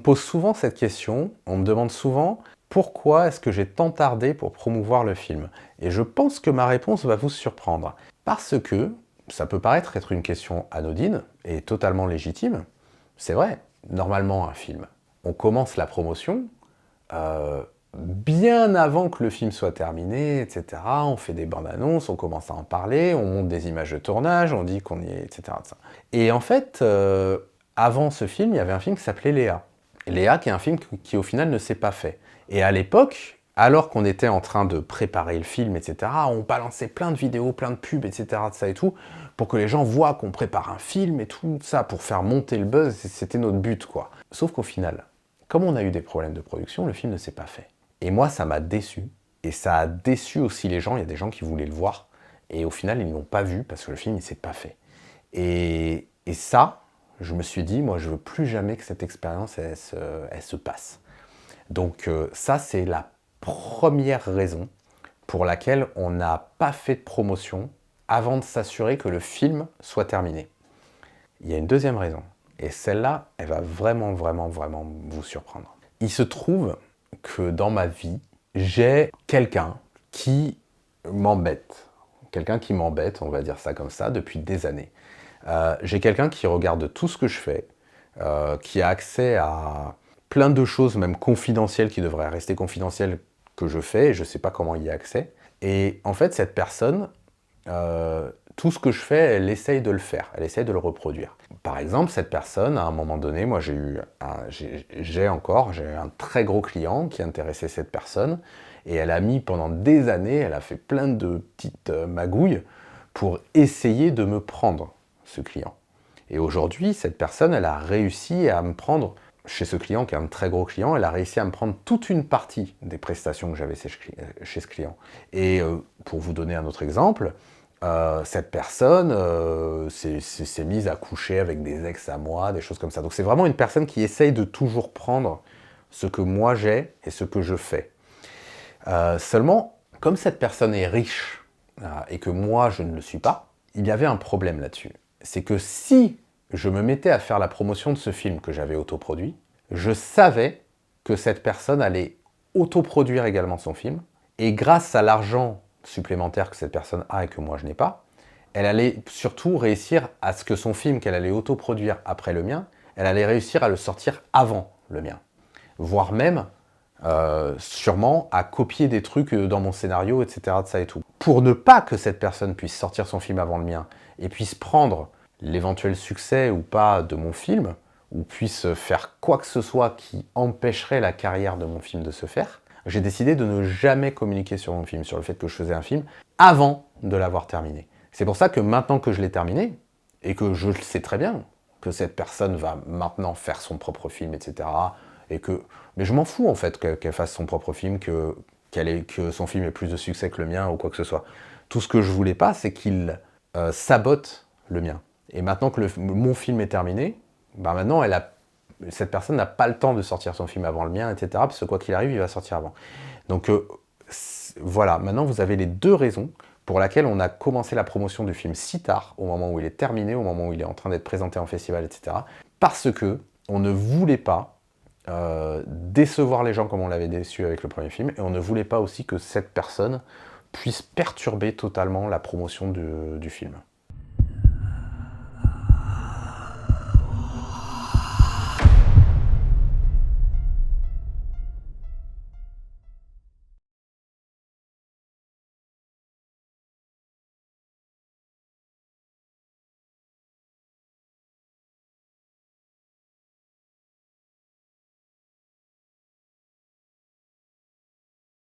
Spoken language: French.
pose souvent cette question, on me demande souvent pourquoi est-ce que j'ai tant tardé pour promouvoir le film. Et je pense que ma réponse va vous surprendre. Parce que ça peut paraître être une question anodine et totalement légitime. C'est vrai, normalement un film, on commence la promotion bien avant que le film soit terminé, etc. On fait des bandes annonces, on commence à en parler, on monte des images de tournage, on dit qu'on y est, etc. Et en fait, avant ce film, il y avait un film qui s'appelait Léa. Léa, qui est un film qui au final ne s'est pas fait. Et à l'époque, alors qu'on était en train de préparer le film, etc., on balançait plein de vidéos, plein de pubs, etc., de ça et tout, pour que les gens voient qu'on prépare un film et tout ça, pour faire monter le buzz, c'était notre but, quoi. Sauf qu'au final, comme on a eu des problèmes de production, le film ne s'est pas fait. Et moi, ça m'a déçu. Et ça a déçu aussi les gens. Il y a des gens qui voulaient le voir. Et au final, ils ne l'ont pas vu parce que le film, il ne s'est pas fait. Et ça, je me suis dit, moi, je veux plus jamais que cette expérience, elle se passe. Donc ça, c'est la première raison pour laquelle on n'a pas fait de promotion avant de s'assurer que le film soit terminé. Il y a une deuxième raison. Et celle-là, elle va vraiment, vraiment, vraiment vous surprendre. Il se trouve que dans ma vie, j'ai quelqu'un qui m'embête. Quelqu'un qui m'embête, on va dire ça comme ça, depuis des années. J'ai quelqu'un qui regarde tout ce que je fais, qui a accès à plein de choses, même confidentielles, qui devraient rester confidentielles, que je fais, et je ne sais pas comment il y a accès. Et en fait, cette personne, tout ce que je fais, elle essaye de le faire, elle essaye de le reproduire. Par exemple, cette personne, à un moment donné, moi j'ai un très gros client qui intéressait cette personne, et elle a mis pendant des années, elle a fait plein de petites magouilles pour essayer de me prendre ce client. Et aujourd'hui, cette personne, elle a réussi à me prendre, chez ce client qui est un très gros client, elle a réussi à me prendre toute une partie des prestations que j'avais chez ce client. Et pour vous donner un autre exemple, cette personne s'est mise à coucher avec des ex à moi, des choses comme ça. Donc c'est vraiment une personne qui essaye de toujours prendre ce que moi j'ai et ce que je fais. Seulement, comme cette personne est riche et que moi je ne le suis pas, il y avait un problème là-dessus. C'est que si je me mettais à faire la promotion de ce film que j'avais autoproduit, je savais que cette personne allait autoproduire également son film, et grâce à l'argent supplémentaire que cette personne a et que moi je n'ai pas, elle allait surtout réussir à ce que son film qu'elle allait autoproduire après le mien, elle allait réussir à le sortir avant le mien. Voire même, sûrement, à copier des trucs dans mon scénario, etc. de ça et tout. Pour ne pas que cette personne puisse sortir son film avant le mien et puisse prendre l'éventuel succès ou pas de mon film, ou puisse faire quoi que ce soit qui empêcherait la carrière de mon film de se faire, j'ai décidé de ne jamais communiquer sur mon film, sur le fait que je faisais un film, avant de l'avoir terminé. C'est pour ça que maintenant que je l'ai terminé, et que je le sais très bien, que cette personne va maintenant faire son propre film, etc., mais je m'en fous en fait qu'elle fasse son propre film, que son film ait plus de succès que le mien ou quoi que ce soit. Tout ce que je voulais pas, c'est qu'il sabote le mien. Et maintenant que mon film est terminé, bah maintenant cette personne n'a pas le temps de sortir son film avant le mien, etc. Parce que quoi qu'il arrive, il va sortir avant. Donc voilà, maintenant vous avez les deux raisons pour lesquelles on a commencé la promotion du film si tard, au moment où il est terminé, au moment où il est en train d'être présenté en festival, etc. Parce que on ne voulait pas décevoir les gens comme on l'avait déçu avec le premier film, et on ne voulait pas aussi que cette personne puisse perturber totalement la promotion du film.